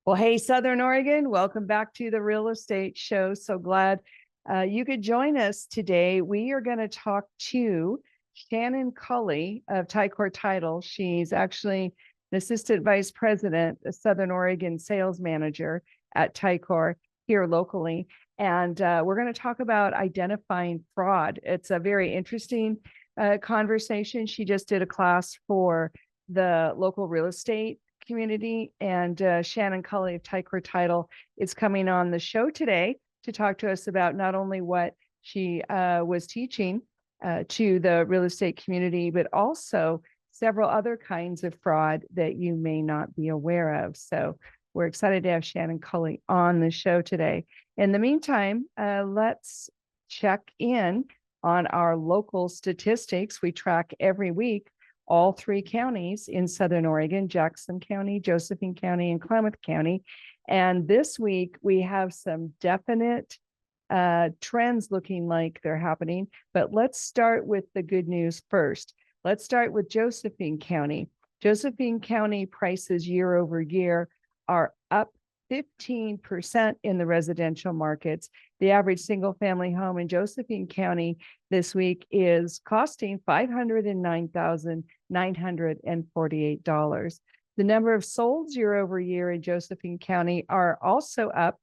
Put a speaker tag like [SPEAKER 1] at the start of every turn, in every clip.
[SPEAKER 1] Well, hey, Southern Oregon, welcome back to the Real Estate Show. So glad you could join us today. We are going to talk to Channin Culley of Ticor Title. She's actually an assistant vice president, a Southern Oregon sales manager at Ticor here locally. And we're going to talk about identifying fraud. It's a very interesting conversation. She just did a class for the local real estate community, and Shannon Culley of Ticor Title is coming on the show today to talk to us about not only what she was teaching to the real estate community, but also several other kinds of fraud that you may not be aware of. So we're excited to have Shannon Culley on the show today. In the meantime, let's check in on our local statistics. We track every week all three counties in Southern Oregon: Jackson County, Josephine County, and Klamath County. And this week we have some definite trends looking like they're happening. But let's start with the good news first. Let's start with Josephine County. Josephine County prices year over year are up 15% in the residential markets. The average single family home in Josephine County this week is costing $509,948. The number of solds year over year in Josephine County are also up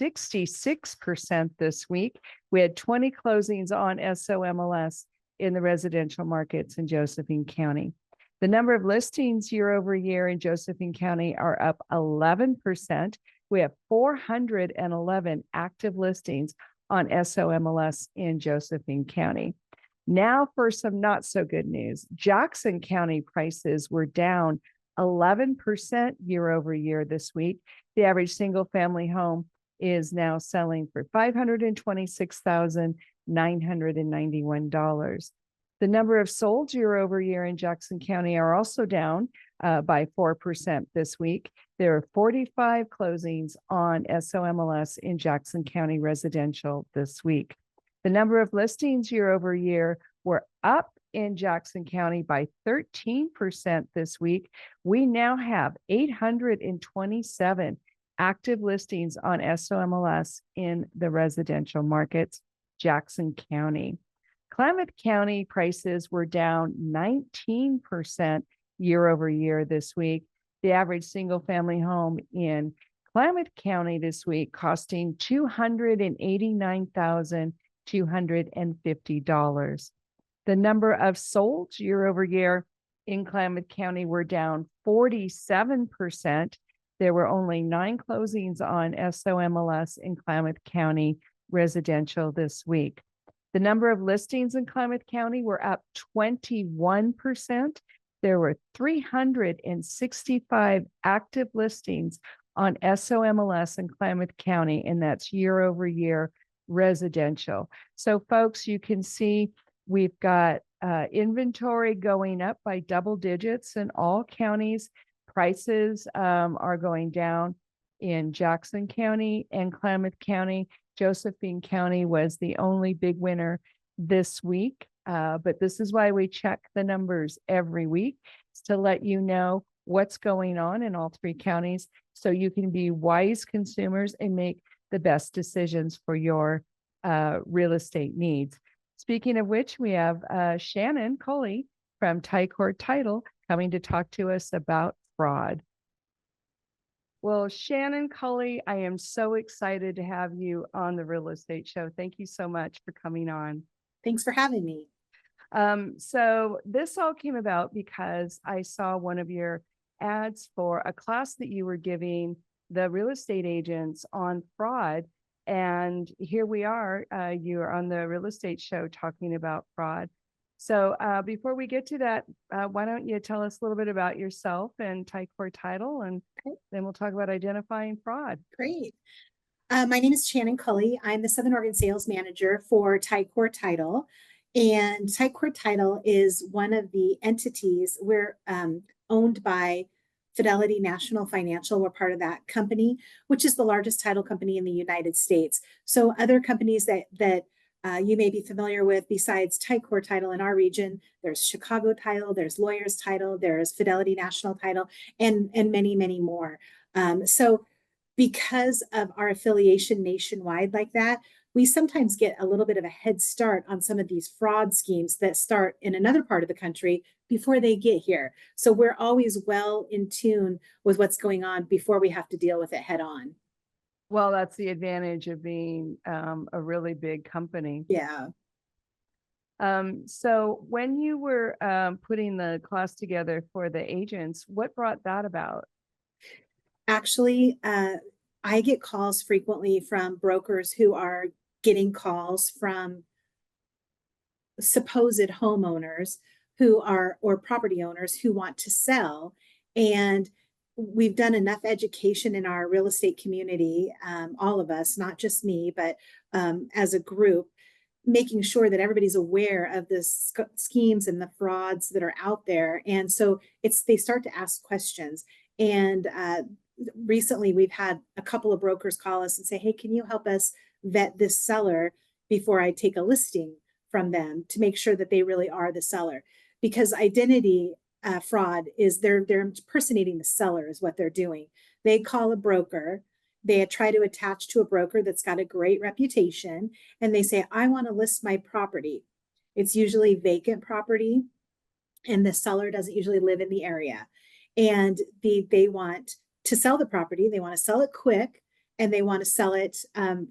[SPEAKER 1] 66% this week. We had 20 closings on SOMLS in the residential markets in Josephine County. The number of listings year over year in Josephine County are up 11%. We have 411 active listings on SOMLS in Josephine County. Now for some not so good news. Jackson County prices were down 11% year over year this week. The average single family home is now selling for $526,991. The number of sold year over year in Jackson County are also down by 4% this week. There are 45 closings on SOMLS in Jackson County residential this week. The number of listings year over year were up in Jackson County by 13% this week. We now have 827 active listings on SOMLS in the residential markets, Jackson County. Klamath County prices were down 19% year over year this week. The average single family home in Klamath County this week costing $289,250. The number of sold year over year in Klamath County were down 47%. There were only 9 closings on SOMLS in Klamath County residential this week. The number of listings in Klamath County were up 21%. There were 365 active listings on SOMLS in Klamath County, and that's year over year residential. So folks, you can see we've got inventory going up by double digits in all counties. Prices are going down in Jackson County and Klamath County. Josephine County was the only big winner this week, but this is why we check the numbers every week, to let you know what's going on in all three counties so you can be wise consumers and make the best decisions for your real estate needs. Speaking of which, we have Shannon Culley from Ticor Title coming to talk to us about fraud. Well, Shannon Culley, I am so excited to have you on the Real Estate Show. Thank you so much for coming on.
[SPEAKER 2] Thanks for having me.
[SPEAKER 1] So this all came about because I saw one of your ads for a class that you were giving the real estate agents on fraud. And here we are, you're on the Real Estate Show talking about fraud. So before we get to that, why don't you tell us a little bit about yourself and Ticor Title, and then we'll talk about identifying fraud.
[SPEAKER 2] Great. My name is Channin Culley. I'm the Southern Oregon sales manager for Ticor Title. And Ticor Title is one of the entities. We're owned by Fidelity National Financial. We're part of that company, which is the largest title company in the United States. So other companies that you may be familiar with besides Ticor Title in our region, there's Chicago Title, there's Lawyers Title, there's Fidelity National Title, and many, many more. So because of our affiliation nationwide like that, we sometimes get a little bit of a head start on some of these fraud schemes that start in another part of the country before they get here. So we're always well in tune with what's going on before we have to deal with it head on.
[SPEAKER 1] Well, that's the advantage of being a really big company.
[SPEAKER 2] Yeah.
[SPEAKER 1] So when you were putting the class together for the agents, what brought that about?
[SPEAKER 2] Actually, I get calls frequently from brokers who are getting calls from supposed homeowners who are, or property owners who want to sell. And we've done enough education in our real estate community, all of us, not just me, but as a group, making sure that everybody's aware of the schemes and the frauds that are out there. And so they start to ask questions. And recently we've had a couple of brokers call us and say, hey, can you help us vet this seller before I take a listing from them to make sure that they really are the seller? Because identity fraud is they're impersonating the seller is what they're doing. They call a broker, they try to attach to a broker that's got a great reputation, and they say, I want to list my property. It's usually vacant property, and the seller doesn't usually live in the area. And they want to sell the property, they want to sell it quick, and they want to sell it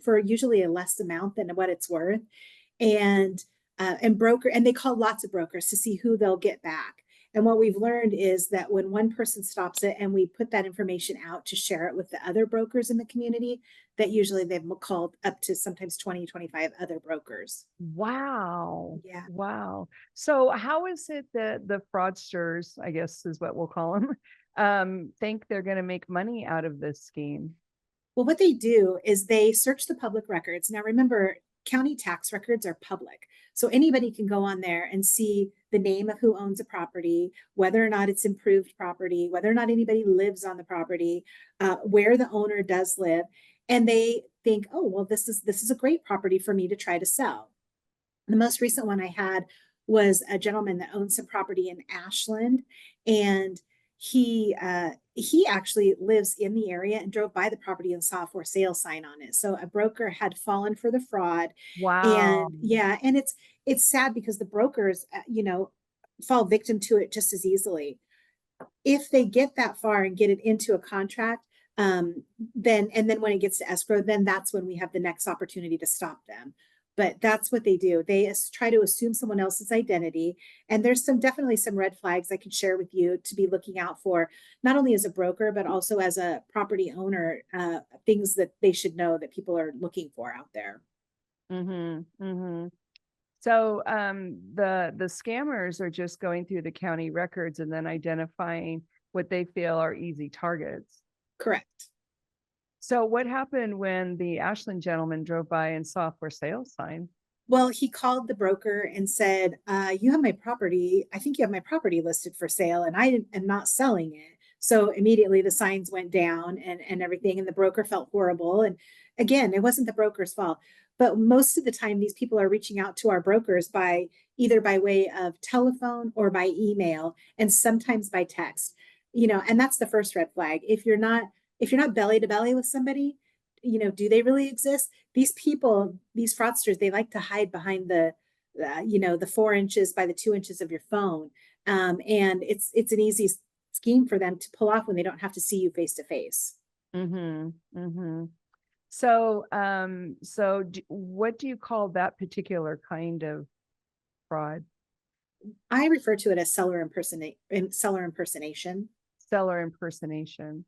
[SPEAKER 2] for usually a less amount than what it's worth. And they call lots of brokers to see who they'll get back. And what we've learned is that when one person stops it and we put that information out to share it with the other brokers in the community, that usually they've called up to sometimes 20, 25 other brokers.
[SPEAKER 1] Wow.
[SPEAKER 2] Yeah.
[SPEAKER 1] Wow. So how is it that the fraudsters, I guess is what we'll call them, think they're going to make money out of this scheme?
[SPEAKER 2] Well, what they do is they search the public records. Now, remember, county tax records are public. So anybody can go on there and see the name of who owns a property, whether or not it's improved property, whether or not anybody lives on the property, where the owner does live. And they think, oh, well, this is a great property for me to try to sell. The most recent one I had was a gentleman that owns some property in Ashland, and he actually lives in the area and drove by the property and saw a for sale sign on it. So a broker had fallen for the fraud.
[SPEAKER 1] Wow.
[SPEAKER 2] And yeah, and it's sad because the brokers, fall victim to it just as easily. If they get that far and get it into a contract, then when it gets to escrow, then that's when we have the next opportunity to stop them. But that's what they do. They try to assume someone else's identity. And there's definitely some red flags I can share with you to be looking out for, not only as a broker, but also as a property owner, things that they should know that people are looking for out there.
[SPEAKER 1] Mm-hmm. Mm-hmm. So the scammers are just going through the county records and then identifying what they feel are easy targets.
[SPEAKER 2] Correct.
[SPEAKER 1] So what happened when the Ashland gentleman drove by and saw a for sale sign?
[SPEAKER 2] Well, he called the broker and said, you have my property. I think you have my property listed for sale, and I am not selling it. So immediately the signs went down and everything, and the broker felt horrible. And again, it wasn't the broker's fault. But most of the time, these people are reaching out to our brokers by either by way of telephone or by email, and sometimes by text. And that's the first red flag. If you're not belly to belly with somebody, do they really exist? These people, these fraudsters, they like to hide behind the 4 inches by the 2 inches of your phone. And it's an easy scheme for them to pull off when they don't have to see you face to face.
[SPEAKER 1] Mm-hmm. Mm-hmm. So, what do you call that particular kind of fraud?
[SPEAKER 2] I refer to it as seller impersonation.
[SPEAKER 1] Seller impersonation.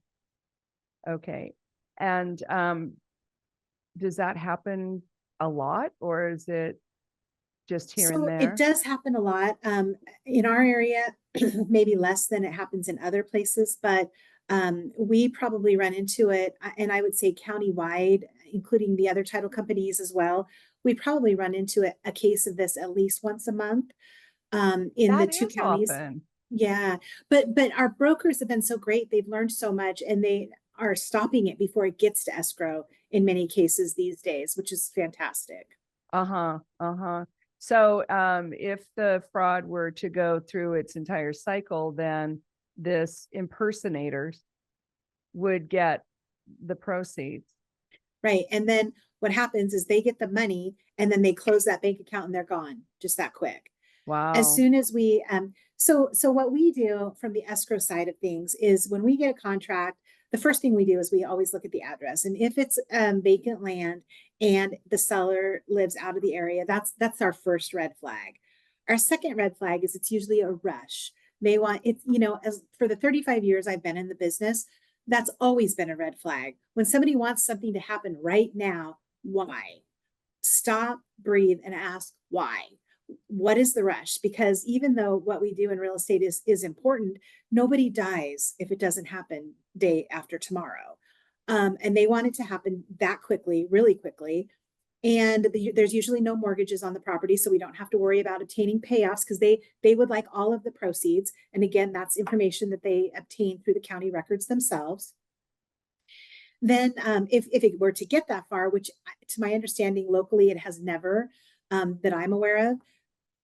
[SPEAKER 1] Okay. And does that happen a lot, or is it just here and
[SPEAKER 2] So it
[SPEAKER 1] there?
[SPEAKER 2] does happen a lot. In our area, maybe less than it happens in other places, but we probably run into it, and I would say countywide, including the other title companies as well. We probably run into a case of this at least once a month in the
[SPEAKER 1] That
[SPEAKER 2] two
[SPEAKER 1] is
[SPEAKER 2] counties.
[SPEAKER 1] often.
[SPEAKER 2] Yeah, but our brokers have been so great. They've learned so much, and they are stopping it before it gets to escrow in many cases these days, which is fantastic.
[SPEAKER 1] Uh-huh. Uh-huh. So, if the fraud were to go through its entire cycle, then this impersonators would get the proceeds.
[SPEAKER 2] Right. And then what happens is they get the money and then they close that bank account and they're gone just that quick. As
[SPEAKER 1] Wow.
[SPEAKER 2] soon as we, so what we do from the escrow side of things is when we get a contract, the first thing we do is we always look at the address. And if it's vacant land and the seller lives out of the area, that's our first red flag. Our second red flag is it's usually a rush. They want it, as for the 35 years I've been in the business, that's always been a red flag. When somebody wants something to happen right now, why? Stop, breathe, and ask why. What is the rush? Because even though what we do in real estate is important, nobody dies if it doesn't happen day after tomorrow. And they want it to happen that quickly, really quickly. And there's usually no mortgages on the property, so we don't have to worry about obtaining payoffs because they would like all of the proceeds. And again, that's information that they obtain through the county records themselves. Then if it were to get that far, which to my understanding locally, it has never that I'm aware of,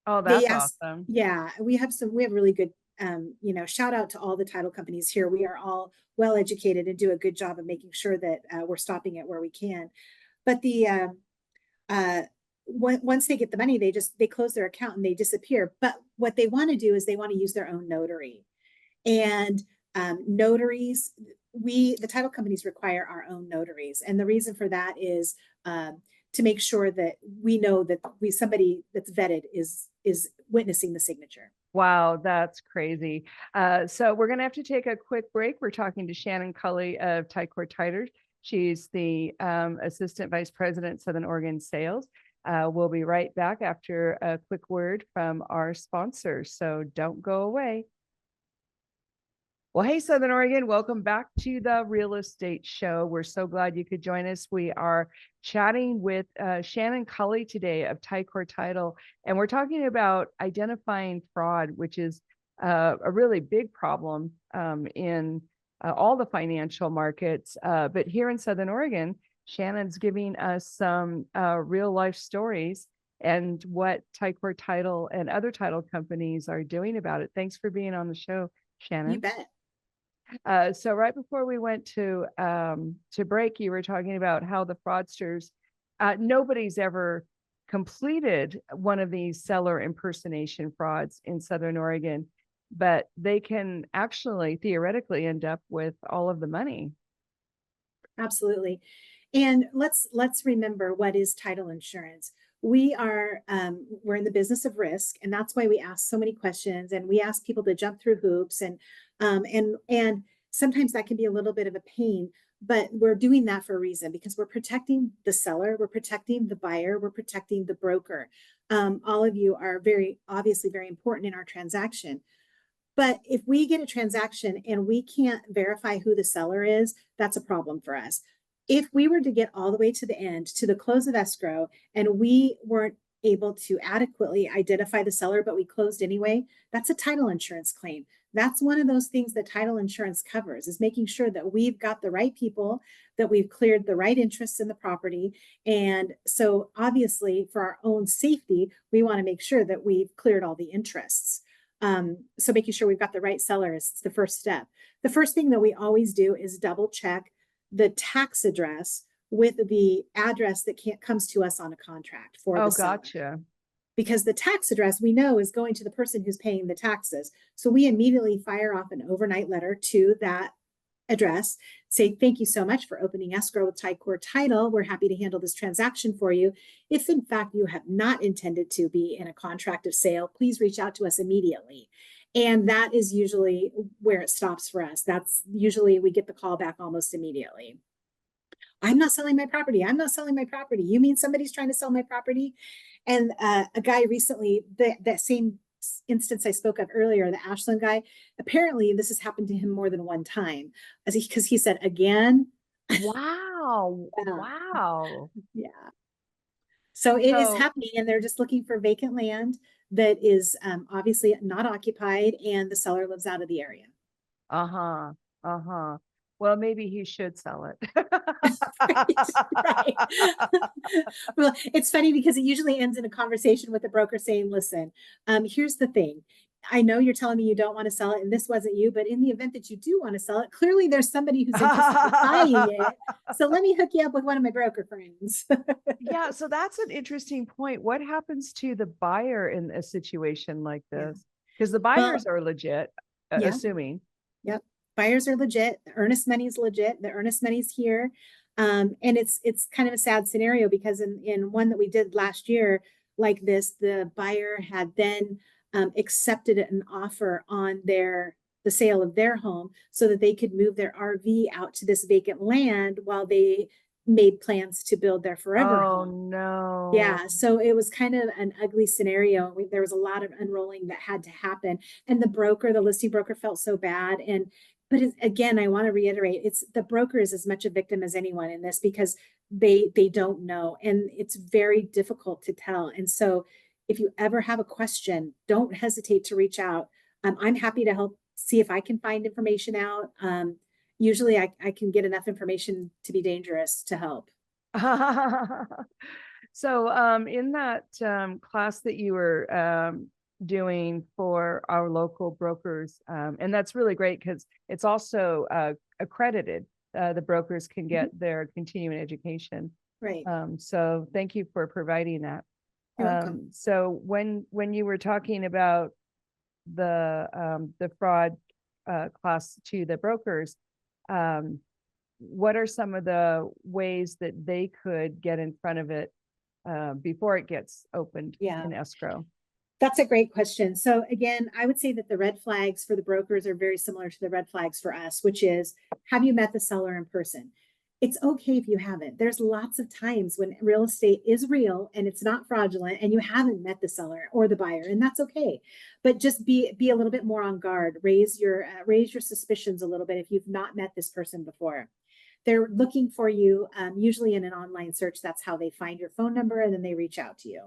[SPEAKER 1] Oh,
[SPEAKER 2] they
[SPEAKER 1] that's
[SPEAKER 2] ask,
[SPEAKER 1] awesome.
[SPEAKER 2] yeah, we have really good, shout out to all the title companies here. We are all well educated and do a good job of making sure that we're stopping it where we can. But once they get the money, they close their account and they disappear. But what they want to do is they want to use their own notary. And notaries, the title companies require our own notaries. And the reason for that is to make sure that we know that somebody that's vetted is witnessing the signature.
[SPEAKER 1] Wow, that's crazy. So we're going to have to take a quick break. We're talking to Shannon Culley of Ticor Title. She's the Assistant Vice President, Southern Oregon Sales. We'll be right back after a quick word from our sponsors. So don't go away. Well, hey, Southern Oregon, welcome back to the Real Estate Show. We're so glad you could join us. We are chatting with Shannon Culley today of Ticor Title, and we're talking about identifying fraud, which is a really big problem in all the financial markets. But here in Southern Oregon, Shannon's giving us some real life stories and what Ticor Title and other title companies are doing about it. Thanks for being on the show, Shannon.
[SPEAKER 2] You bet.
[SPEAKER 1] So right before we went to break, you were talking about how the fraudsters, nobody's ever completed one of these seller impersonation frauds in Southern Oregon, but they can actually theoretically end up with all of the money.
[SPEAKER 2] Absolutely. And let's remember what is title insurance. We're in the business of risk, and that's why we ask so many questions and we ask people to jump through hoops and sometimes that can be a little bit of a pain, but we're doing that for a reason because we're protecting the seller, we're protecting the buyer, we're protecting the broker. All of you are obviously very important in our transaction. But if we get a transaction and we can't verify who the seller is, that's a problem for us. If we were to get all the way to the end, to the close of escrow, and we weren't able to adequately identify the seller, but we closed anyway, that's a title insurance claim. That's one of those things that title insurance covers, is making sure that we've got the right people, that we've cleared the right interests in the property. And so obviously for our own safety, we want to make sure that we've cleared all the interests. So making sure we've got the right seller is the first step. The first thing that we always do is double check the tax address with the address that comes to us on a contract for the seller.
[SPEAKER 1] Gotcha.
[SPEAKER 2] Because the tax address we know is going to the person who's paying the taxes. So we immediately fire off an overnight letter to that address, say, thank you so much for opening escrow with Ticor Title. We're happy to handle this transaction for you. If in fact you have not intended to be in a contract of sale, please reach out to us immediately. And that is usually where it stops for us. That's usually we get the call back almost immediately. I'm not selling my property. I'm not selling my property. You mean somebody's trying to sell my property? And a guy recently, that same instance I spoke of earlier, the Ashland guy, apparently this has happened to him more than one time, because he said again.
[SPEAKER 1] Wow.
[SPEAKER 2] Yeah.
[SPEAKER 1] Wow.
[SPEAKER 2] Yeah. So it is happening, and they're just looking for vacant land that is obviously not occupied, and the seller lives out of the area.
[SPEAKER 1] Uh-huh. Uh-huh. Well, maybe he should sell it.
[SPEAKER 2] Right. Well, it's funny because it usually ends in a conversation with the broker saying, listen, here's the thing. I know you're telling me you don't want to sell it and this wasn't you, but in the event that you do want to sell it, clearly there's somebody who's interested in buying it. So let me hook you up with one of my broker friends.
[SPEAKER 1] Yeah, so that's an interesting point. What happens to the buyer in a situation like
[SPEAKER 2] Yeah.
[SPEAKER 1] this? Because the
[SPEAKER 2] Well,
[SPEAKER 1] buyers are legit,
[SPEAKER 2] yeah,
[SPEAKER 1] assuming.
[SPEAKER 2] yep. Buyers are legit. The earnest money's legit. The earnest money's here. And it's kind of a sad scenario because in one that we did last year like this, the buyer had then accepted an offer on the sale of their home so that they could move their RV out to this vacant land while they made plans to build their forever
[SPEAKER 1] Oh
[SPEAKER 2] home.
[SPEAKER 1] no.
[SPEAKER 2] Yeah, so it was kind of an ugly scenario. There was a lot of unrolling that had to happen, and the listing broker felt so bad. But again, I want to reiterate, it's the broker is as much a victim as anyone in this because they don't know, and it's very difficult to tell. And so, if you ever have a question, don't hesitate to reach out. I'm happy to help see if I can find information out. Usually, I can get enough information to be dangerous to help.
[SPEAKER 1] So in that class that you were doing for our local brokers, and that's really great because it's also accredited. The brokers can get their continuing education.
[SPEAKER 2] Right.
[SPEAKER 1] So thank you for providing that.
[SPEAKER 2] You're welcome.
[SPEAKER 1] So when you were talking about the fraud class to the brokers, what are some of the ways that they could get in front of it before it gets opened in escrow?
[SPEAKER 2] That's a great question. So again, I would say that the red flags for the brokers are very similar to the red flags for us, which is, have you met the seller in person? It's okay if you haven't. There's lots of times when real estate is real and it's not fraudulent and you haven't met the seller or the buyer, and that's okay. But just be a little bit more on guard. Raise your suspicions a little bit if you've not met this person before. They're looking for you, usually in an online search. That's how they find your phone number, and then they reach out to you.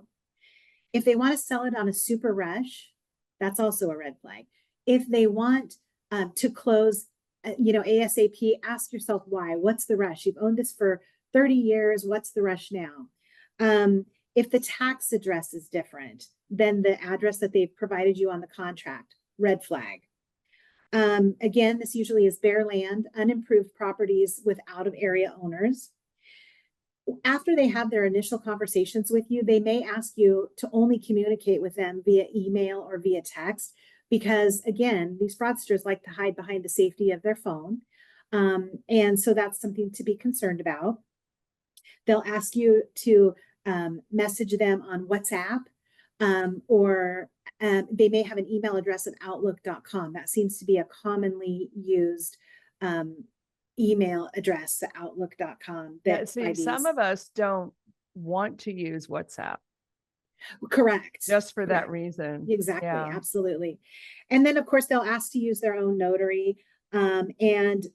[SPEAKER 2] If they want to sell it on a super rush, that's also a red flag. If they want to close, ASAP, ask yourself why. What's the rush? You've owned this for 30 years. What's the rush now? If the tax address is different than the address that they've provided you on the contract, red flag. Again, this usually is bare land, unimproved properties with out of area owners. After they have their initial conversations with you, they may ask you to only communicate with them via email or via text, because again, these fraudsters like to hide behind the safety of their phone. And so that's something to be concerned about. They'll ask you to message them on WhatsApp, or they may have an email address of outlook.com. That seems to be a commonly used email address, outlook.com.
[SPEAKER 1] Yeah, see, some of us don't want to use WhatsApp.
[SPEAKER 2] Correct.
[SPEAKER 1] Just for that reason.
[SPEAKER 2] Exactly. Yeah. Absolutely. And then of course they'll ask to use their own notary. And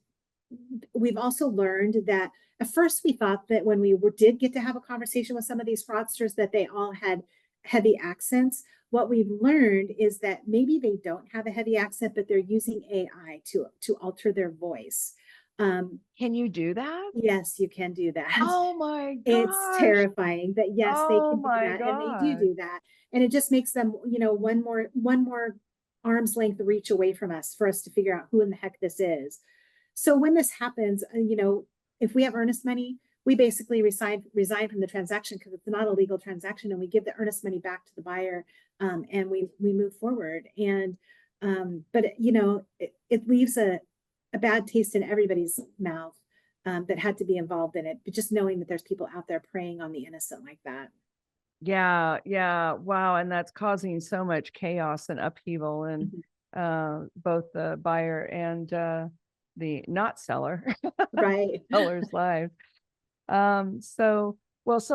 [SPEAKER 2] we've also learned that at first we thought that when we did get to have a conversation with some of these fraudsters that they all had heavy accents. What we've learned is that maybe they don't have a heavy accent, but they're using AI to alter their voice.
[SPEAKER 1] Can you do that?
[SPEAKER 2] Yes, you can do that.
[SPEAKER 1] Oh my gosh.
[SPEAKER 2] It's terrifying, but yes, they can do that,
[SPEAKER 1] gosh.
[SPEAKER 2] and they do that. And it just makes them, one more arm's length reach away from us for us to figure out who in the heck this is. So when this happens, if we have earnest money, we basically resign from the transaction because it's not a legal transaction, and we give the earnest money back to the buyer, and we move forward. And but it leaves a bad taste in everybody's mouth that had to be involved in it. But just knowing that there's people out there preying on the innocent like that.
[SPEAKER 1] Yeah. Wow. And that's causing so much chaos and upheaval in both the buyer and the not seller,
[SPEAKER 2] right?
[SPEAKER 1] Seller's lives. So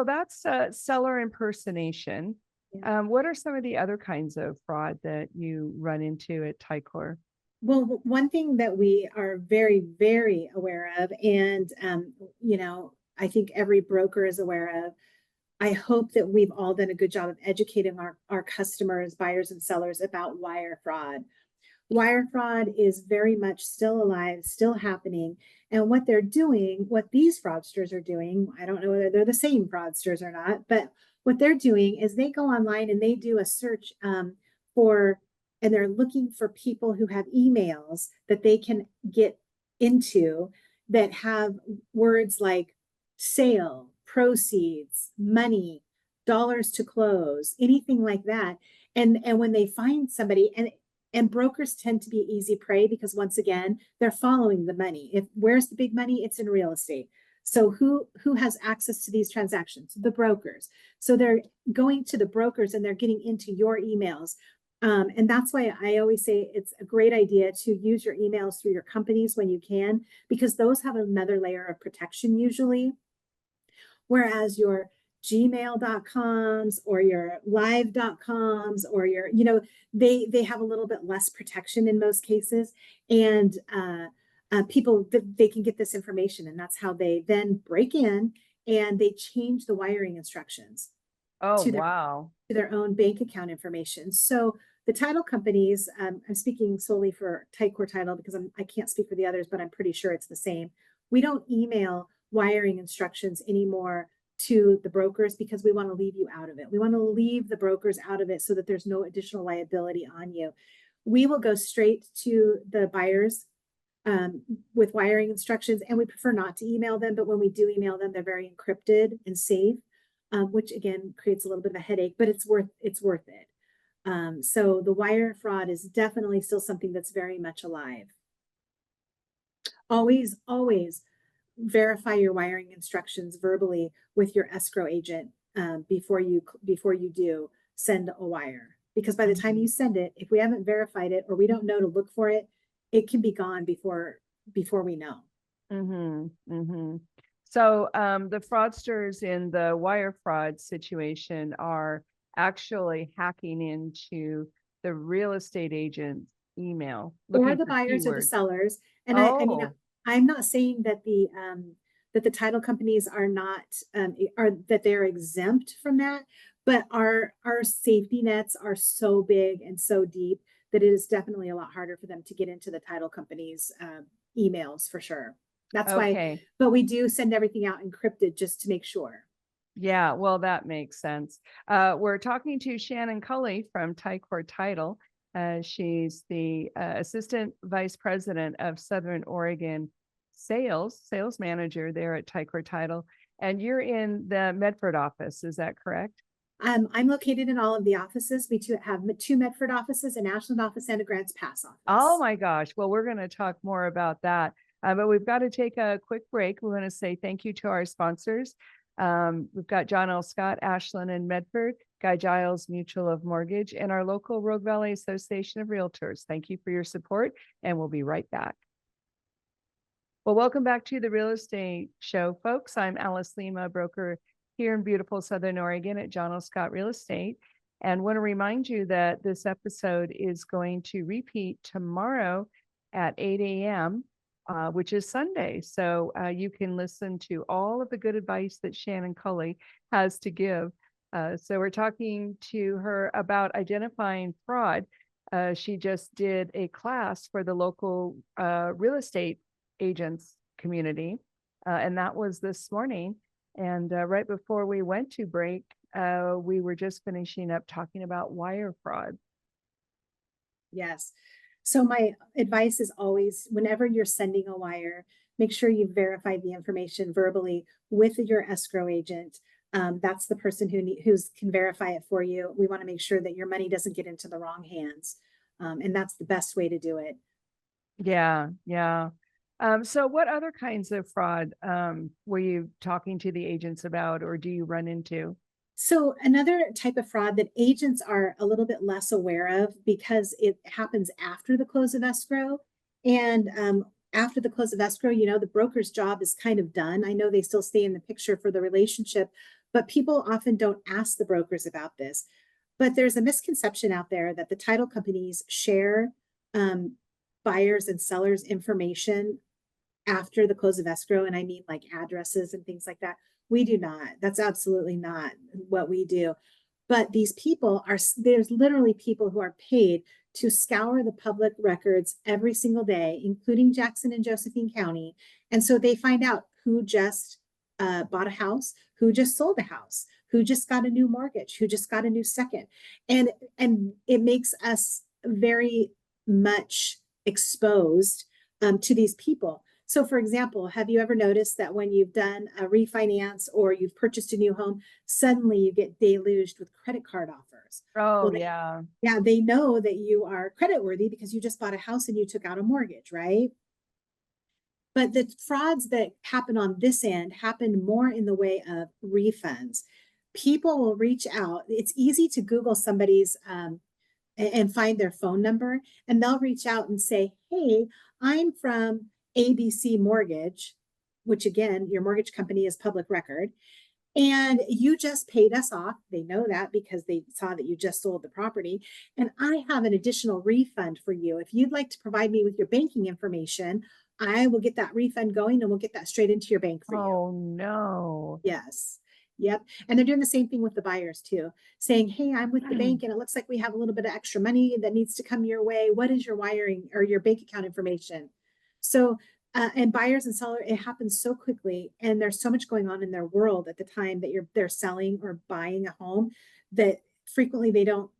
[SPEAKER 1] that's seller impersonation. Yeah. What are some of the other kinds of fraud that you run into at Ticor?
[SPEAKER 2] Well, one thing that we are very, very aware of, and I think every broker is aware of, I hope that we've all done a good job of educating our customers, buyers and sellers about wire fraud. Wire fraud is very much still alive, still happening. And what these fraudsters are doing, I don't know whether they're the same fraudsters or not, but what they're doing is they go online and they do a search for and they're looking for people who have emails that they can get into that have words like sale, proceeds, money, dollars to close, anything like that. And when they find somebody, and brokers tend to be easy prey because once again, they're following the money. If where's the big money? It's in real estate. So who has access to these transactions? The brokers. So they're going to the brokers and they're getting into your emails. And that's why I always say it's a great idea to use your emails through your companies when you can, because those have another layer of protection usually. Whereas your gmail.coms or your live.coms or your, they have a little bit less protection in most cases. And people, they can get this information, and that's how they then break in and they change the wiring instructions
[SPEAKER 1] Oh,
[SPEAKER 2] to
[SPEAKER 1] wow.
[SPEAKER 2] their own bank account information. So the title companies, I'm speaking solely for Ticor Title because I can't speak for the others, but I'm pretty sure it's the same. We don't email wiring instructions anymore to the brokers because we want to leave you out of it. We want to leave the brokers out of it so that there's no additional liability on you. We will go straight to the buyers with wiring instructions, and we prefer not to email them, but when we do email them, they're very encrypted and safe, which again creates a little bit of a headache, but it's worth it. So the wire fraud is definitely still something that's very much alive. Always verify your wiring instructions verbally with your escrow agent before you do send a wire, because by the time you send it, if we haven't verified it or we don't know to look for it, it can be gone before we know.
[SPEAKER 1] So the fraudsters in the wire fraud situation are actually hacking into the real estate agent's email,
[SPEAKER 2] or the buyers or the sellers. And I mean, I'm not saying that the title companies are not that they're exempt from that, but our safety nets are so big and so deep that it is definitely a lot harder for them to get into the title companies' emails for sure. That's why, but we do send everything out encrypted just to make sure.
[SPEAKER 1] Yeah, well, that makes sense. We're talking to Shannon Culley from Ticor Title. She's the Assistant Vice President of Southern Oregon Sales Manager there at Ticor Title. And you're in the Medford office, is that correct?
[SPEAKER 2] I'm located in all of the offices. We have two Medford offices, an Ashland office, and a Grants Pass office.
[SPEAKER 1] Oh my gosh. Well, we're going to talk more about that. But we've got to take a quick break. We want to say thank you to our sponsors. We've got John L. Scott, Ashland and Medford, Guy Giles Mutual of Mortgage, and our local Rogue Valley Association of Realtors. Thank you for your support, and we'll be right back. Well, welcome back to the Real Estate Show, folks. I'm Alice Lima, broker here in beautiful Southern Oregon at John L. Scott Real Estate, and want to remind you that this episode is going to repeat tomorrow at 8 a.m., which is Sunday. So you can listen to all of the good advice that Shannon Culley has to give. So we're talking to her about identifying fraud. She just did a class for the local real estate agents community, and that was this morning. And right before we went to break, we were just finishing up talking about wire fraud.
[SPEAKER 2] Yes. So my advice is always, whenever you're sending a wire, make sure you verify the information verbally with your escrow agent. That's the person who can verify it for you. We want to make sure that your money doesn't get into the wrong hands. And that's the best way to do it.
[SPEAKER 1] Yeah. So what other kinds of fraud were you talking to the agents about, or do you run into?
[SPEAKER 2] So another type of fraud that agents are a little bit less aware of because it happens after the close of escrow. And after the close of escrow, the broker's job is kind of done. I know they still stay in the picture for the relationship, but people often don't ask the brokers about this. But there's a misconception out there that the title companies share buyers and sellers information after the close of escrow. And I mean like addresses and things like that. We do not. That's absolutely not what we do. But these people there's literally people who are paid to scour the public records every single day, including Jackson and Josephine County. And so they find out who just bought a house, who just sold a house, who just got a new mortgage, who just got a new second. And it makes us very much exposed to these people. So, for example, have you ever noticed that when you've done a refinance or you've purchased a new home, suddenly you get deluged with credit card offers?
[SPEAKER 1] Oh,
[SPEAKER 2] Well,
[SPEAKER 1] yeah.
[SPEAKER 2] yeah, they know that you are creditworthy because you just bought a house and you took out a mortgage, right? But the frauds that happen on this end happen more in the way of refunds. People will reach out. It's easy to Google somebody's and find their phone number, and they'll reach out and say, "Hey, I'm from ABC Mortgage," which again, your mortgage company is public record, "and you just paid us off." They know that because they saw that you just sold the property. "And I have an additional refund for you. If you'd like to provide me with your banking information, I will get that refund going and we'll get that straight into your bank for you."
[SPEAKER 1] Oh, no.
[SPEAKER 2] Yes. Yep. And they're doing the same thing with the buyers too, saying, "Hey, I'm with the bank and it looks like we have a little bit of extra money that needs to come your way. What is your wiring or your bank account information?" So, and buyers and sellers, it happens so quickly, and there's so much going on in their world at the time that they're selling or buying a home that frequently they don't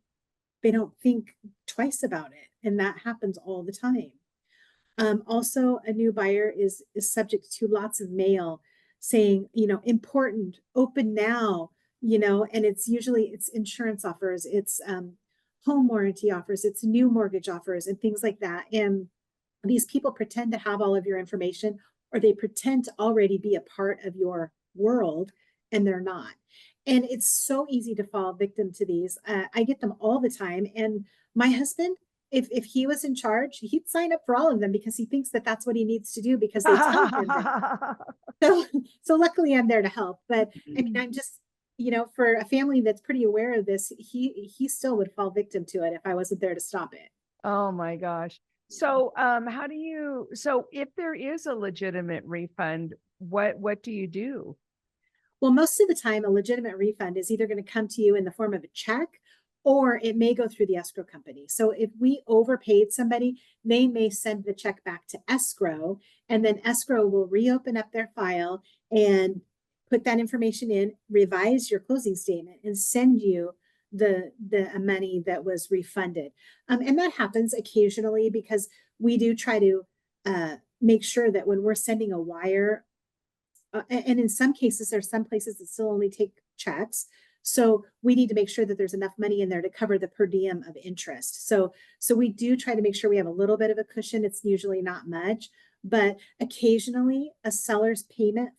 [SPEAKER 2] think twice about it, and that happens all the time. Also, a new buyer is subject to lots of mail saying, important, open now, and it's insurance offers, it's home warranty offers, it's new mortgage offers, and things like that. And these people pretend to have all of your information, or they pretend to already be a part of your world, and they're not. And it's so easy to fall victim to these. I get them all the time. And my husband, if he was in charge, he'd sign up for all of them because he thinks that that's what he needs to do because they tell him that. So, so luckily I'm there to help. But I mean, I'm just, for a family that's pretty aware of this, he still would fall victim to it if I wasn't there to stop it.
[SPEAKER 1] Oh my gosh.
[SPEAKER 2] Yeah.
[SPEAKER 1] So, so if there is a legitimate refund, what do you do?
[SPEAKER 2] Well, most of the time, a legitimate refund is either going to come to you in the form of a check or it may go through the escrow company. So if we overpaid somebody, they may send the check back to escrow, and then escrow will reopen up their file and put that information in, revise your closing statement, and send you the money that was refunded. And that happens occasionally because we do try to make sure that when we're sending a wire, and in some cases, there's some places that still only take checks. So we need to make sure that there's enough money in there to cover the per diem of interest. So we do try to make sure we have a little bit of a cushion. It's usually not much, but occasionally a seller's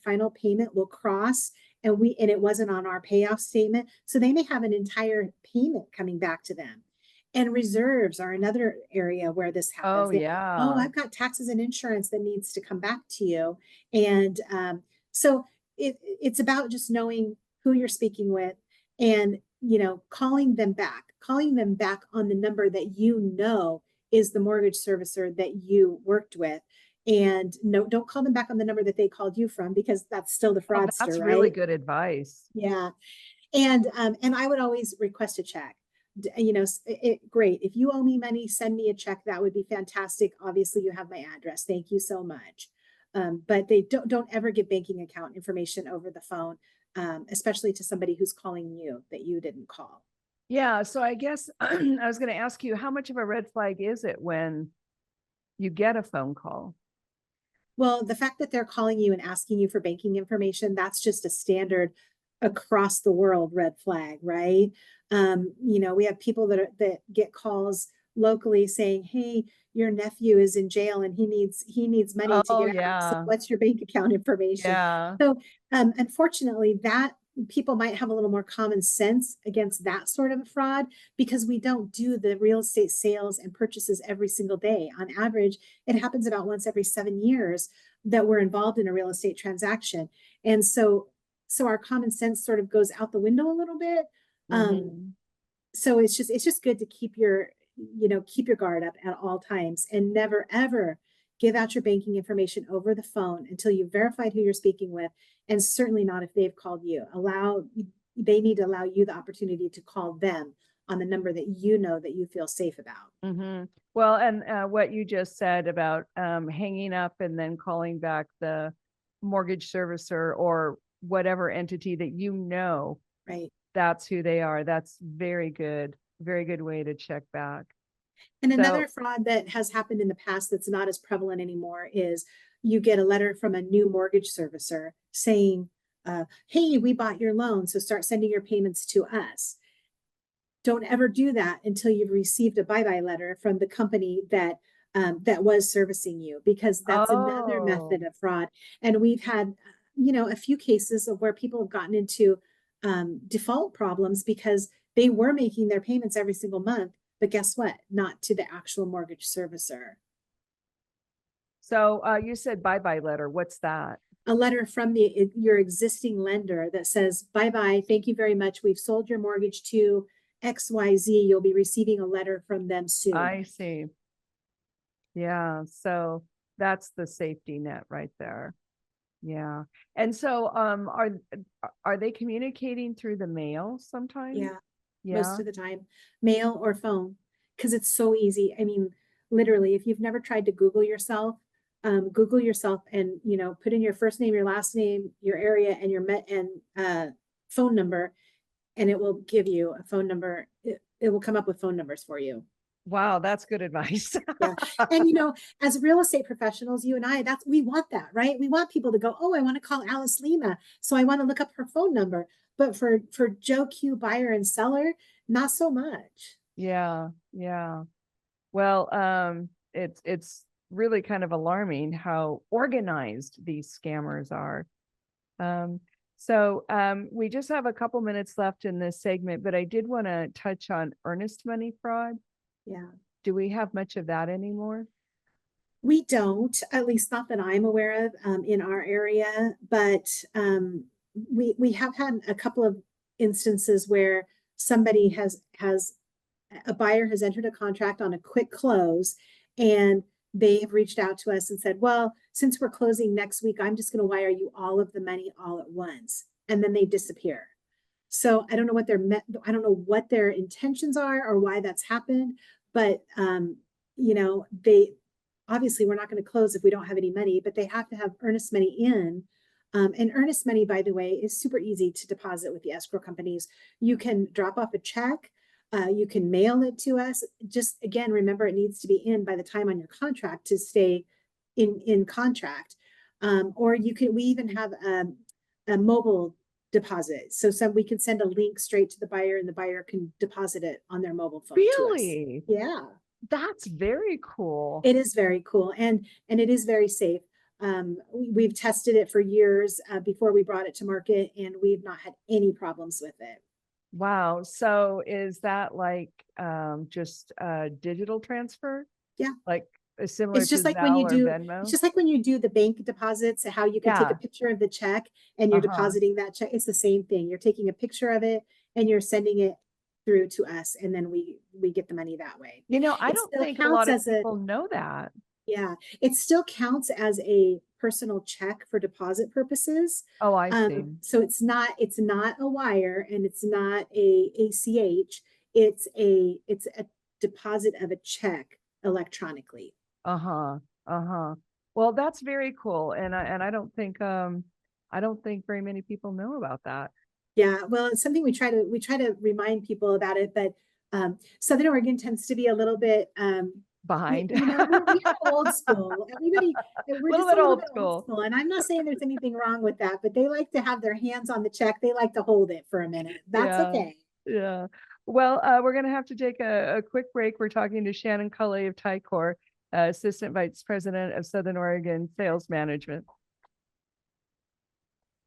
[SPEAKER 2] final payment will cross, and it wasn't on our payoff statement. So they may have an entire payment coming back to them. And reserves are another area where this happens.
[SPEAKER 1] Oh
[SPEAKER 2] Oh,
[SPEAKER 1] yeah.
[SPEAKER 2] I've got taxes and insurance that needs to come back to you. And so it's about just knowing who you're speaking with and, calling them back on the number that is the mortgage servicer that you worked with. And no, don't call them back on the number that they called you from because that's still the
[SPEAKER 1] Oh,
[SPEAKER 2] fraudster,
[SPEAKER 1] that's really
[SPEAKER 2] right?
[SPEAKER 1] good advice.
[SPEAKER 2] Yeah. And I would always request a check. Great. If you owe me money, send me a check. That would be fantastic. Obviously, you have my address. Thank you so much. But they don't ever give banking account information over the phone, especially to somebody who's calling you that you didn't call.
[SPEAKER 1] Yeah, so I guess I was going to ask you, how much of a red flag is it when you get a phone call?
[SPEAKER 2] Well, the fact that they're calling you and asking you for banking information, that's just a standard across the world red flag, right? We have people that get calls locally saying, "Hey, your nephew is in jail and he needs money to
[SPEAKER 1] Oh
[SPEAKER 2] get out. So
[SPEAKER 1] yeah.
[SPEAKER 2] what's your bank account information?"
[SPEAKER 1] Yeah.
[SPEAKER 2] So, unfortunately, that people might have a little more common sense against that sort of a fraud because we don't do the real estate sales and purchases every single day. On average, it happens about once every 7 years that we're involved in a real estate transaction. And so our common sense sort of goes out the window a little bit. Um,
[SPEAKER 1] Hmm.
[SPEAKER 2] so it's just good to keep your guard up at all times and never ever give out your banking information over the phone until you've verified who you're speaking with, and certainly not if they've called you. They need to allow you the opportunity to call them on the number that that you feel safe about.
[SPEAKER 1] Hmm. Well, and what you just said about hanging up and then calling back the mortgage servicer or whatever entity that
[SPEAKER 2] Right.
[SPEAKER 1] that's who they are. That's very good way to check back.
[SPEAKER 2] And
[SPEAKER 1] So,
[SPEAKER 2] another fraud that has happened in the past that's not as prevalent anymore is you get a letter from a new mortgage servicer saying, hey, we bought your loan, so start sending your payments to us. Don't ever do that until you've received a bye-bye letter from the company that that was servicing you, because that's another
[SPEAKER 1] oh,
[SPEAKER 2] method of fraud. And we've had, a few cases of where people have gotten into default problems because they were making their payments every single month, but guess what? Not to the actual mortgage servicer.
[SPEAKER 1] so you said bye-bye letter. What's that?
[SPEAKER 2] A letter from your existing lender that says, bye bye, thank you very much. We've sold your mortgage to XYZ. You'll be receiving a letter from them soon.
[SPEAKER 1] I see. Yeah. So that's the safety net right there. Yeah. And so, are they communicating through the mail sometimes?
[SPEAKER 2] Yeah, most
[SPEAKER 1] Yeah.
[SPEAKER 2] of the time, mail or phone, because it's so easy. I mean, literally, if you've never tried to Google yourself and put in your first name, your last name, your area, and your phone number, and it will give you a phone number. It will come up with phone numbers for you.
[SPEAKER 1] Wow, that's good advice.
[SPEAKER 2] Yeah. And as real estate professionals, you and I, we want that, right? We want people to go, oh, I want to call Alice Lima, so I want to look up her phone number. But for Joe Q buyer and seller, not so much.
[SPEAKER 1] Yeah, yeah. Well, it's really kind of alarming how organized these scammers are. Um, we just have a couple minutes left in this segment, but I did want to touch on earnest money fraud.
[SPEAKER 2] Yeah.
[SPEAKER 1] Do we have much of that anymore?
[SPEAKER 2] We don't, at least not that I'm aware of in our area, but we have had a couple of instances where somebody has a buyer has entered a contract on a quick close, and they have reached out to us and said, well, since we're closing next week, I'm just going to wire you all of the money all at once. And then they disappear. So I don't know I don't know what their intentions are or why that's happened, but they obviously we're not going to close if we don't have any money, but they have to have earnest money in. And earnest money, by the way, is super easy to deposit with the escrow companies. You can drop off a check. You can mail it to us. Just again, remember it needs to be in by the time on your contract to stay in contract. Or we even have a mobile deposit. So we can send a link straight to the buyer and the buyer can deposit it on their mobile phone to us.
[SPEAKER 1] Really?
[SPEAKER 2] Yeah.
[SPEAKER 1] That's very cool.
[SPEAKER 2] It is very cool, and it is very safe. We've tested it for years before we brought it to market, and we've not had any problems with it.
[SPEAKER 1] Wow. So is that like just a digital transfer?
[SPEAKER 2] Yeah.
[SPEAKER 1] Like similar
[SPEAKER 2] It's
[SPEAKER 1] to
[SPEAKER 2] just like when
[SPEAKER 1] Zelle
[SPEAKER 2] you
[SPEAKER 1] or
[SPEAKER 2] do, it's
[SPEAKER 1] Venmo?
[SPEAKER 2] just like when you do the bank deposits, how you can take a
[SPEAKER 1] Yeah.
[SPEAKER 2] picture of the check and you're
[SPEAKER 1] Uh-huh.
[SPEAKER 2] depositing that check. It's the same thing. You're taking a picture of it and you're sending it through to us, and then we get the money that way.
[SPEAKER 1] I
[SPEAKER 2] It
[SPEAKER 1] don't
[SPEAKER 2] still
[SPEAKER 1] think a
[SPEAKER 2] counts
[SPEAKER 1] lot of
[SPEAKER 2] as
[SPEAKER 1] people know that.
[SPEAKER 2] yeah, it still counts as a personal check for deposit purposes.
[SPEAKER 1] Oh, I see.
[SPEAKER 2] So it's not a wire and it's not a ACH. It's a deposit of a check electronically.
[SPEAKER 1] Uh-huh. Uh-huh. Well, that's very cool. And I don't think very many people know about that.
[SPEAKER 2] Yeah, well, it's something we try to remind people about it, but Southern Oregon tends to be a little bit
[SPEAKER 1] Behind.
[SPEAKER 2] we are old school. Everybody,
[SPEAKER 1] A
[SPEAKER 2] we're
[SPEAKER 1] little
[SPEAKER 2] just a
[SPEAKER 1] bit
[SPEAKER 2] little
[SPEAKER 1] old
[SPEAKER 2] bit old
[SPEAKER 1] school.
[SPEAKER 2] school, and I'm not saying there's anything wrong with that, but they like to have their hands on the check. They like to hold it for a minute. That's
[SPEAKER 1] Yeah.
[SPEAKER 2] okay.
[SPEAKER 1] Yeah. Well, we're going to have to take a quick break. We're talking to Shannon Culley of Ticor, Assistant Vice President of Southern Oregon Sales Management.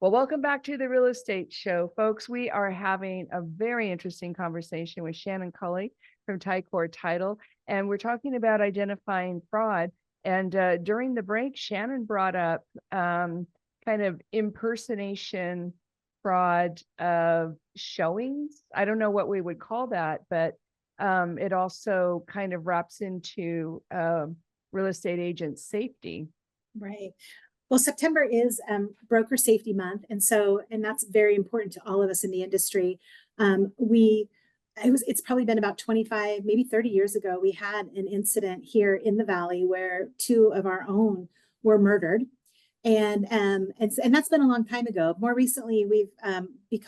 [SPEAKER 1] Well, welcome back to the Real Estate Show, folks. We are having a very interesting conversation with Shannon Culley from Ticor Title, and we're talking about identifying fraud. And during the break, Shannon brought up kind of impersonation fraud of showings. I don't know what we would call that, but it also kind of wraps into real estate agent safety.
[SPEAKER 2] Right. Well, September is Broker Safety Month, and that's very important to all of us in the industry. It's probably been about 25, maybe 30 years ago, we had an incident here in the Valley where two of our own were murdered. And that's been a long time ago. More recently, we've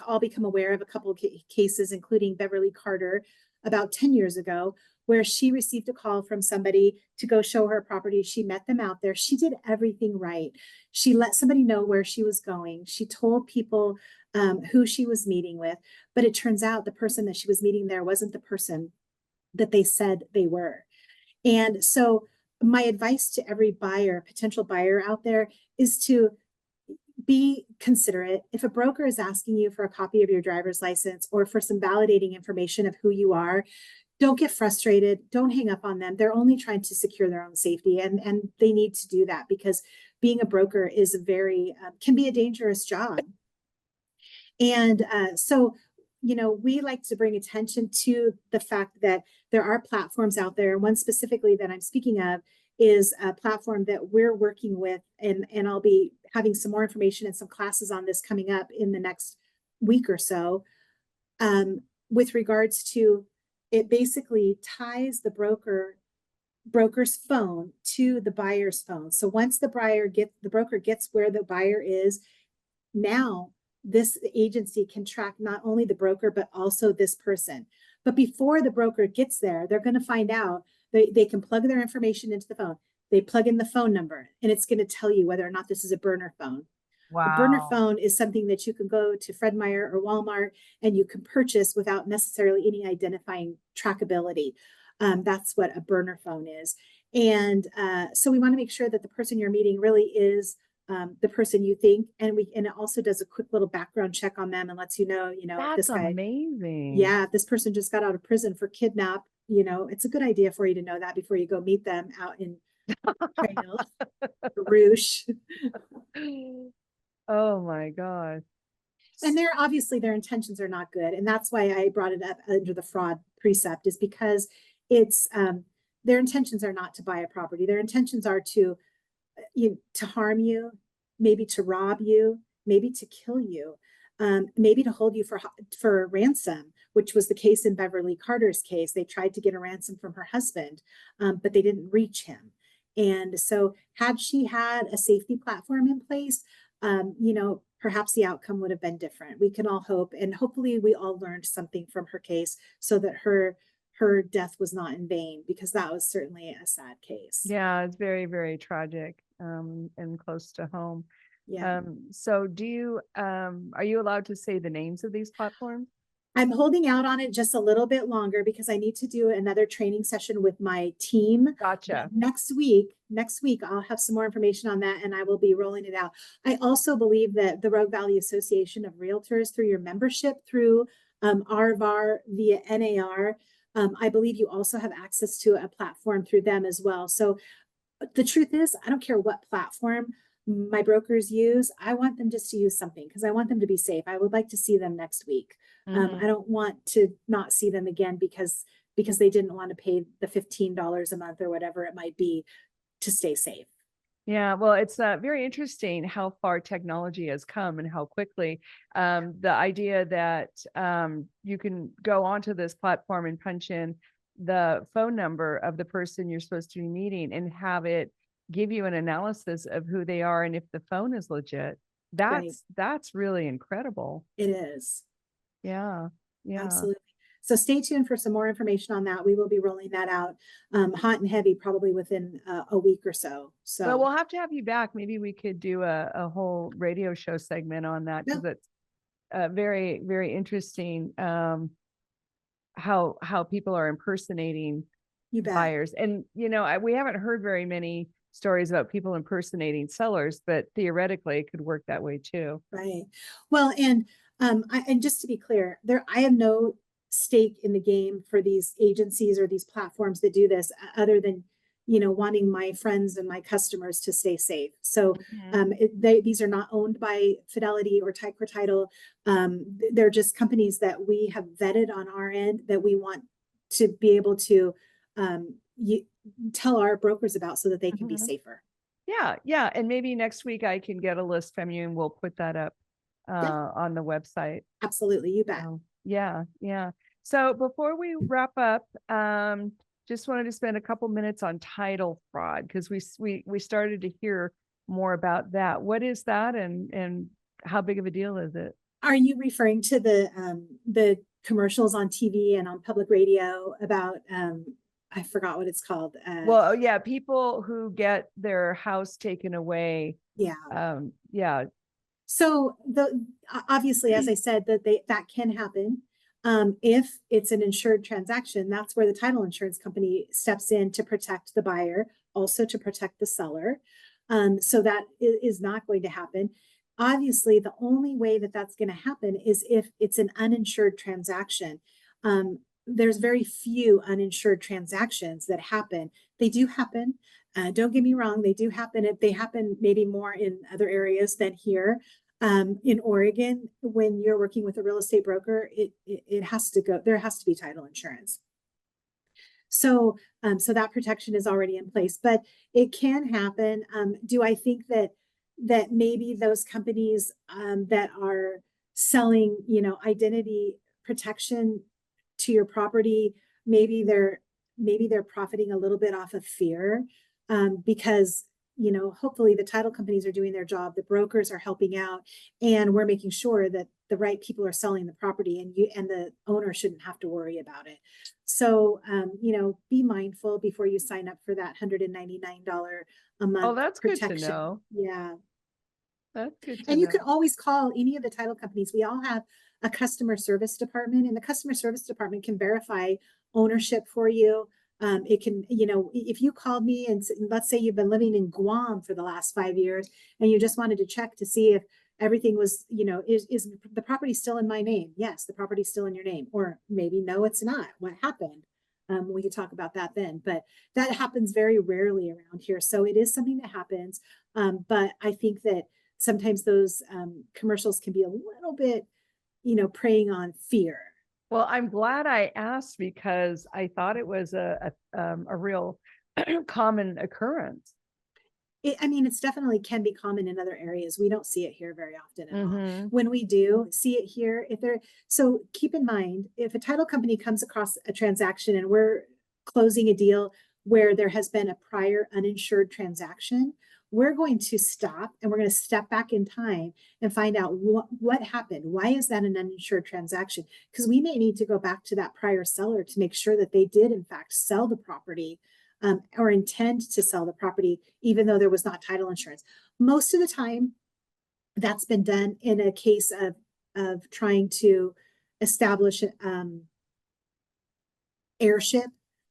[SPEAKER 2] all become aware of a couple of cases, including Beverly Carter about 10 years ago, where she received a call from somebody to go show her property. She met them out there. She did everything right. She let somebody know where she was going. She told people who she was meeting with, but it turns out the person that she was meeting there wasn't the person that they said they were. And so my advice to every buyer, potential buyer out there, is to be considerate. If a broker is asking you for a copy of your driver's license or for some validating information of who you are, don't get frustrated. Don't hang up on them. They're only trying to secure their own safety, and they need to do that, because being a broker is a very can be a dangerous job. And so, we like to bring attention to the fact that there are platforms out there. One specifically that I'm speaking of is a platform that we're working with, and I'll be having some more information and some classes on this coming up in the next week or so, with regards to it basically ties the broker's phone to the buyer's phone. So once the broker gets where the buyer is, now this agency can track not only the broker, but also this person. But before the broker gets there, they're going to find out they can plug their information into the phone. They plug in the phone number, and it's going to tell you whether or not this is a burner phone. A burner
[SPEAKER 1] Wow.
[SPEAKER 2] phone is something that you can go to Fred Meyer or Walmart and you can purchase without necessarily any identifying trackability. That's what a burner phone is. And so we want to make sure that the person you're meeting really is the person you think, and it also does a quick little background check on them and lets if
[SPEAKER 1] That's
[SPEAKER 2] this guy,
[SPEAKER 1] amazing.
[SPEAKER 2] if this person just got out of prison for kidnap, it's a good idea for you to know that before you go meet them out in Trail, Roosh.
[SPEAKER 1] Oh my God.
[SPEAKER 2] And their intentions are not good. And that's why I brought it up under the fraud precept, is because it's their intentions are not to buy a property. Their intentions are to harm you, maybe to rob you, maybe to kill you, maybe to hold you for ransom, which was the case in Beverly Carter's case. They tried to get a ransom from her husband, but they didn't reach him. And so had she had a safety platform in place, perhaps the outcome would have been different. We can all hope, and hopefully we all learned something from her case so that her death was not in vain, because that was certainly a sad case.
[SPEAKER 1] Yeah, it's very, very tragic and close to home.
[SPEAKER 2] Yeah.
[SPEAKER 1] So are you allowed to say the names of these platforms?
[SPEAKER 2] I'm holding out on it just a little bit longer because I need to do another training session with my team.
[SPEAKER 1] Gotcha.
[SPEAKER 2] Next week, I'll have some more information on that and I will be rolling it out. I also believe that the Rogue Valley Association of Realtors, through your membership through RVAR via NAR, I believe you also have access to a platform through them as well. So the truth is, I don't care what platform my brokers use. I want them just to use something because I want them to be safe. I would like to see them next week. I don't want to not see them again because they didn't want to pay the $15 a month or whatever it might be to stay safe.
[SPEAKER 1] Yeah, well, it's very interesting how far technology has come and how quickly. The idea that you can go onto this platform and punch in the phone number of the person you're supposed to be meeting and have it give you an analysis of who they are and if the phone is legit. That's really incredible.
[SPEAKER 2] It is.
[SPEAKER 1] Yeah. Yeah.
[SPEAKER 2] Absolutely. So stay tuned for some more information on that. We will be rolling that out hot and heavy probably within a week or so. So
[SPEAKER 1] well, we'll have to have you back. Maybe we could do a whole radio show segment on that, because it's very, very interesting how people are impersonating buyers. And we haven't heard very many stories about people impersonating sellers, but theoretically it could work that way too.
[SPEAKER 2] Right. Well, and just to be clear, I have no stake in the game for these agencies or these platforms that do this, other than wanting my friends and my customers to stay safe. So these are not owned by Fidelity or Ticor Title. They're just companies that we have vetted on our end that we want to be able to tell our brokers about so that they can be safer.
[SPEAKER 1] Yeah. Yeah. And maybe next week I can get a list from you and we'll put that up on the website.
[SPEAKER 2] Absolutely. You bet.
[SPEAKER 1] Yeah. Yeah. So before we wrap up, just wanted to spend a couple minutes on title fraud, because we started to hear more about that. What is that, and how big of a deal is it?
[SPEAKER 2] Are you referring to the commercials on TV and on public radio about, I forgot what it's called.
[SPEAKER 1] Well, yeah, people who get their house taken away.
[SPEAKER 2] Yeah.
[SPEAKER 1] Yeah.
[SPEAKER 2] So obviously, as I said, that can happen. If it's an insured transaction, that's where the title insurance company steps in to protect the buyer, also to protect the seller. So that is not going to happen. Obviously, the only way that that's going to happen is if it's an uninsured transaction. There's very few uninsured transactions that happen. They do happen. Don't get me wrong, they do happen. They happen maybe more in other areas than here. In Oregon, when you're working with a real estate broker, it has to go, there has to be title insurance. So that protection is already in place, but it can happen. Do I think that maybe those companies that are selling, identity protection to your property, maybe they're profiting a little bit off of fear, because hopefully the title companies are doing their job, the brokers are helping out, and we're making sure that the right people are selling the property, and the owner shouldn't have to worry about it. So, be mindful before you sign up for that $199 a month.
[SPEAKER 1] Oh, that's
[SPEAKER 2] protection.
[SPEAKER 1] good to know.
[SPEAKER 2] Yeah.
[SPEAKER 1] That's good to
[SPEAKER 2] And
[SPEAKER 1] know.
[SPEAKER 2] you can always call any of the title companies. We all have a customer service department, and the customer service department can verify ownership for you. It can, if you called me and let's say you've been living in Guam for the last 5 years and you just wanted to check to see if everything was, is the property still in my name? Yes, the property's still in your name. Or maybe, no, it's not. What happened? We could talk about that then, but that happens very rarely around here. So it is something that happens. But I think that sometimes those commercials can be a little bit, preying on fear.
[SPEAKER 1] Well, I'm glad I asked because I thought it was a real common occurrence.
[SPEAKER 2] It's definitely can be common in other areas. We don't see it here very often at all.
[SPEAKER 1] Mhm.
[SPEAKER 2] When we do see it here, so keep in mind, if a title company comes across a transaction and we're closing a deal where there has been a prior uninsured transaction, we're going to stop and we're going to step back in time and find out what happened. Why is that an uninsured transaction? Because we may need to go back to that prior seller to make sure that they did in fact sell the property, or intend to sell the property, even though there was not title insurance. Most of the time, that's been done in a case of trying to establish heirship,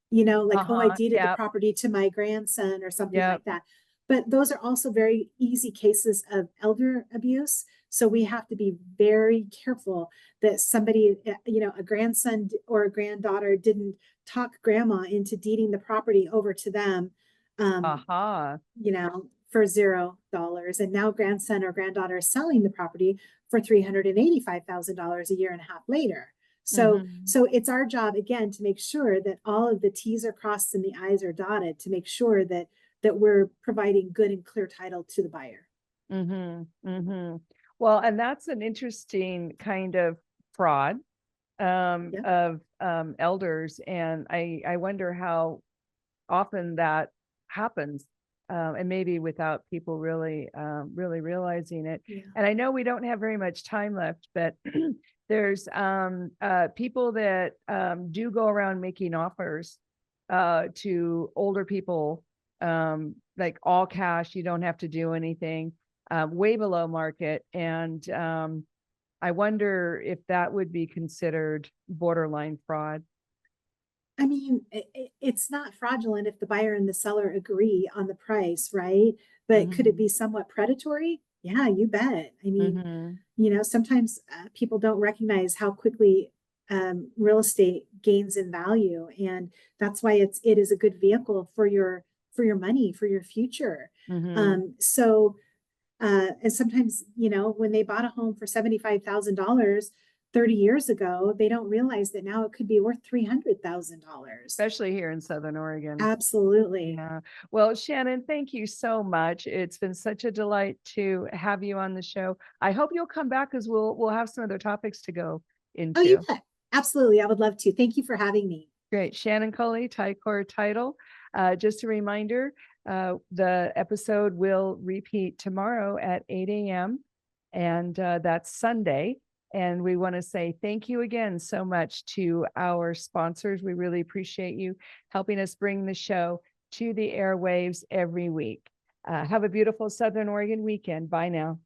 [SPEAKER 2] like, oh, I deeded the property to my grandson or something like that. But those are also very easy cases of elder abuse. So we have to be very careful that somebody, a grandson or a granddaughter didn't talk grandma into deeding the property over to them, for $0. And now grandson or granddaughter is selling the property for $385,000 a year and a half later. So, so it's our job again to make sure that all of the T's are crossed and the I's are dotted to make sure that we're providing good and clear title to the buyer.
[SPEAKER 1] Well, and that's an interesting kind of fraud of elders, and I wonder how often that happens, and maybe without people really realizing it. And I know we don't have very much time left, but there's people that do go around making offers to older people, like all cash, you don't have to do anything, way below market. And I wonder if that would be considered borderline fraud.
[SPEAKER 2] It's not fraudulent if the buyer and the seller agree on the price, right? But could it be somewhat predatory? Yeah, you bet. Sometimes people don't recognize how quickly real estate gains in value, and that's why it is a good vehicle for your money, for your future. And sometimes, when they bought a home for $75,000 30 years ago, they don't realize that now it could be worth $300,000.
[SPEAKER 1] Especially here in Southern Oregon.
[SPEAKER 2] Absolutely.
[SPEAKER 1] Yeah. Well, Shannon, thank you so much. It's been such a delight to have you on the show. I hope you'll come back because we'll have some other topics to go into.
[SPEAKER 2] Oh, you bet. Absolutely. I would love to. Thank you for having me.
[SPEAKER 1] Great. Channin Culley, Ticor Title. Just a reminder, the episode will repeat tomorrow at 8 a.m. and that's Sunday. And we want to say thank you again so much to our sponsors. We really appreciate you helping us bring the show to the airwaves every week. Have a beautiful Southern Oregon weekend. Bye now.